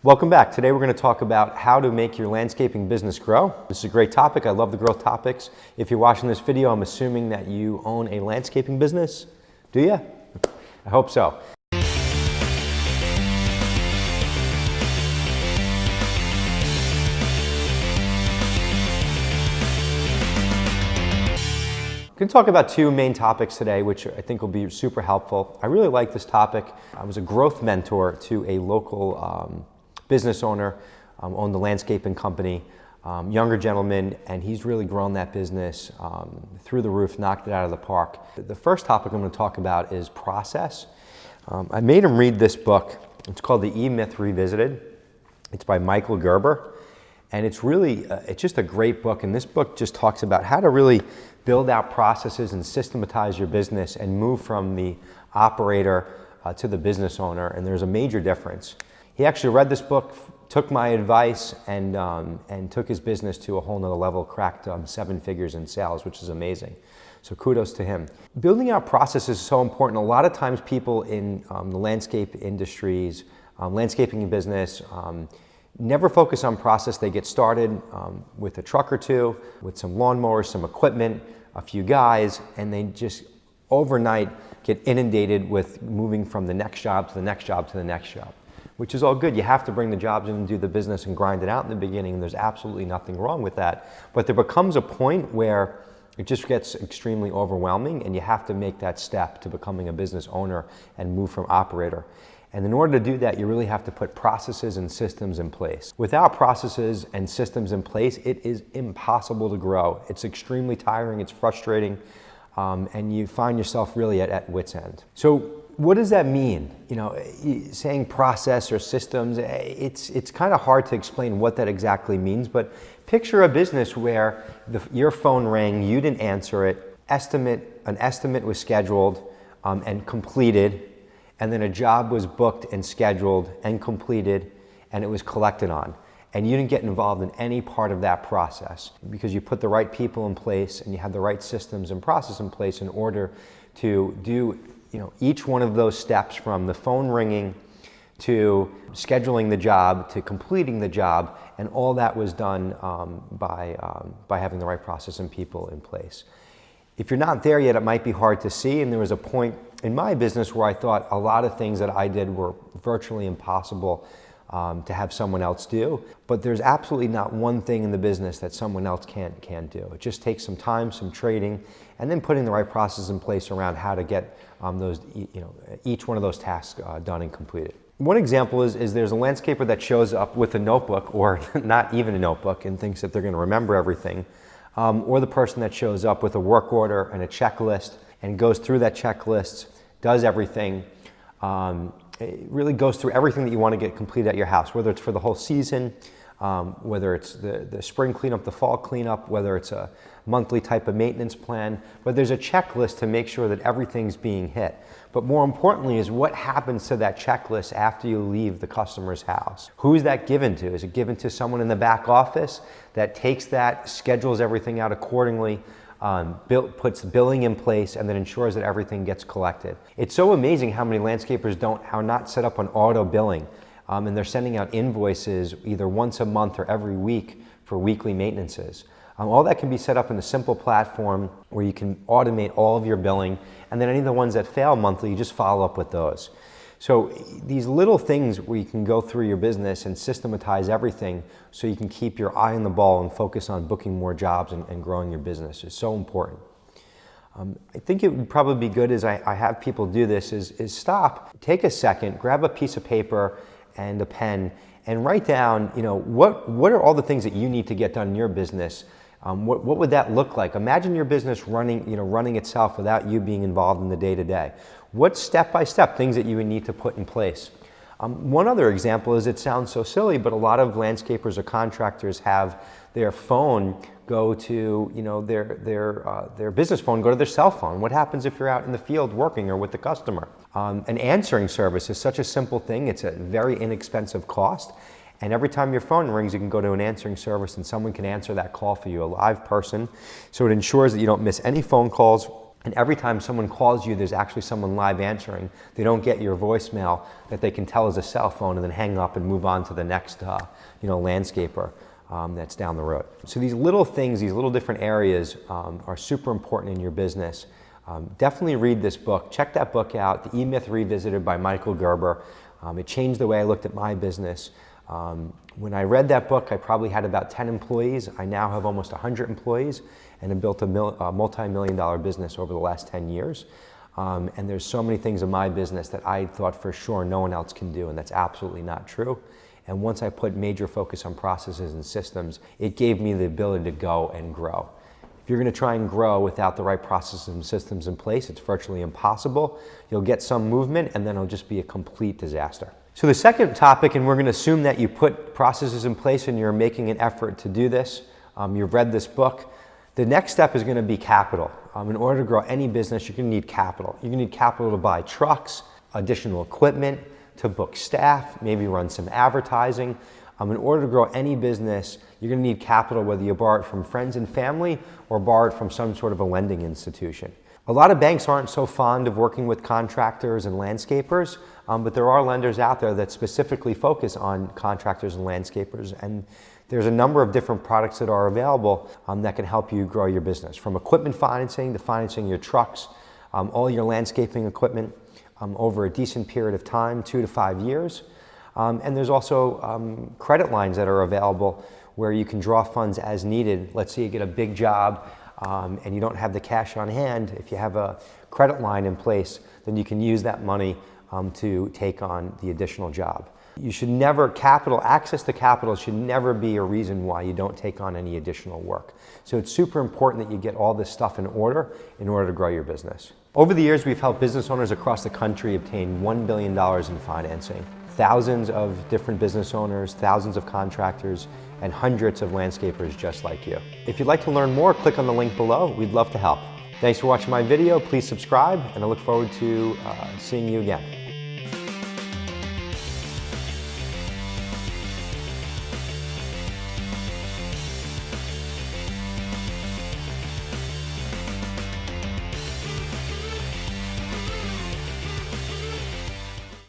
Welcome back. Today we're going to talk about how to make your landscaping business grow. This is a great topic. I love the growth topics. If you're watching this video, I'm assuming that you own a landscaping business. Do you? I hope so. I'm going to talk about two main topics today, which I think will be super helpful. I really like this topic. I was a growth mentor to a local business owner, owned a landscaping company, younger gentleman, and he's really grown that business through the roof, knocked it out of the park. The first topic I'm going to talk about is process. I made him read this book. It's called The E-Myth Revisited. It's by Michael Gerber, and it's really, it's just a great book, and this book just talks about how to really build out processes and systematize your business and move from the operator to the business owner, and there's a major difference. He actually read this book, took my advice, and took his business to a whole nother level, cracked 7 figures in sales, which is amazing. So kudos to him. Building out processes is so important. A lot of times people in the landscape industries, landscaping business, never focus on process. They get started with a truck or two, with some lawnmowers, some equipment, a few guys, and they just overnight get inundated with moving from the next job to the next job to the next job, which is all good. You have to bring the jobs in and do the business and grind it out in the beginning, and there's absolutely nothing wrong with that. But there becomes a point where it just gets extremely overwhelming, and you have to make that step to becoming a business owner and move from operator. And in order to do that, you really have to put processes and systems in place. Without processes and systems in place, it is impossible to grow. It's extremely tiring, it's frustrating, and you find yourself really at wit's end. So what does that mean? You know, saying process or systems, it's kind of hard to explain what that exactly means, but picture a business where your phone rang, you didn't answer it, an estimate was scheduled and completed, and then a job was booked and scheduled and completed, and it was collected on. And you didn't get involved in any part of that process because you put the right people in place and you had the right systems and process in place in order to do each one of those steps, from the phone ringing to scheduling the job to completing the job, and all that was done by having the right process and people in place. If you're not there yet, it might be hard to see, and there was a point in my business where I thought a lot of things that I did were virtually impossible to have someone else do, but there's absolutely not one thing in the business that someone else can't do. It just takes some time, some trading, and then putting the right process in place around how to get each one of those tasks done and completed. One example is there's a landscaper that shows up with a notebook, or not even a notebook, and thinks that they're going to remember everything, or the person that shows up with a work order and a checklist and goes through that checklist, does everything. It really goes through everything that you want to get completed at your house, whether it's for the whole season, whether it's the spring cleanup, the fall cleanup, whether it's a monthly type of maintenance plan, but there's a checklist to make sure that everything's being hit. But more importantly is what happens to that checklist after you leave the customer's house. Who's that given to? Is it given to someone in the back office that takes that, schedules everything out accordingly, puts billing in place, and then ensures that everything gets collected? It's so amazing how many landscapers are not set up on auto billing, and they're sending out invoices either once a month or every week for weekly maintenances. All that can be set up in a simple platform where you can automate all of your billing, and then any of the ones that fail monthly, you just follow up with those. So these little things where you can go through your business and systematize everything so you can keep your eye on the ball and focus on booking more jobs and growing your business is so important. I think it would probably be good, as I have people do this, is stop, take a second, grab a piece of paper and a pen, and write down, what are all the things that you need to get done in your business. What would that look like? Imagine your business running itself without you being involved in the day-to-day. What step-by-step things that you would need to put in place? One other example is, it sounds so silly, but a lot of landscapers or contractors have their phone go to, their business phone go to their cell phone. What happens if you're out in the field working or with the customer? An answering service is such a simple thing. It's a very inexpensive cost. And every time your phone rings, you can go to an answering service and someone can answer that call for you, a live person. So it ensures that you don't miss any phone calls. And every time someone calls you, there's actually someone live answering. They don't get your voicemail that they can tell is a cell phone and then hang up and move on to the next landscaper that's down the road. So these little things, these little different areas are super important in your business. Definitely read this book. Check that book out, The E-Myth Revisited by Michael Gerber. It changed the way I looked at my business. When I read that book, I probably had about 10 employees. I now have almost 100 employees and have built a multi-million-dollar business over the last 10 years. And there's so many things in my business that I thought for sure no one else can do, and that's absolutely not true. And once I put major focus on processes and systems, it gave me the ability to go and grow. If you're going to try and grow without the right processes and systems in place, it's virtually impossible. You'll get some movement, and then it'll just be a complete disaster. So the second topic, and we're going to assume that you put processes in place and you're making an effort to do this, you've read this book. The next step is going to be capital. In order to grow any business, you're going to need capital. You're going to need capital to buy trucks, additional equipment, to book staff, maybe run some advertising. In order to grow any business, you're going to need capital, whether you borrow it from friends and family or borrow it from some sort of a lending institution. A lot of banks aren't so fond of working with contractors and landscapers, but there are lenders out there that specifically focus on contractors and landscapers, and there's a number of different products that are available that can help you grow your business, from equipment financing to financing your trucks, all your landscaping equipment over a decent period of time, 2 to 5 years. And there's also credit lines that are available where you can draw funds as needed. Let's say you get a big job and you don't have the cash on hand. If you have a credit line in place, then you can use that money to take on the additional job. You should never, access to capital should never be a reason why you don't take on any additional work. So it's super important that you get all this stuff in order to grow your business. Over the years, we've helped business owners across the country obtain $1 billion in financing. Thousands of different business owners, thousands of contractors, and hundreds of landscapers just like you. If you'd like to learn more, click on the link below. We'd love to help. Thanks for watching my video. Please subscribe, and I look forward to seeing you again.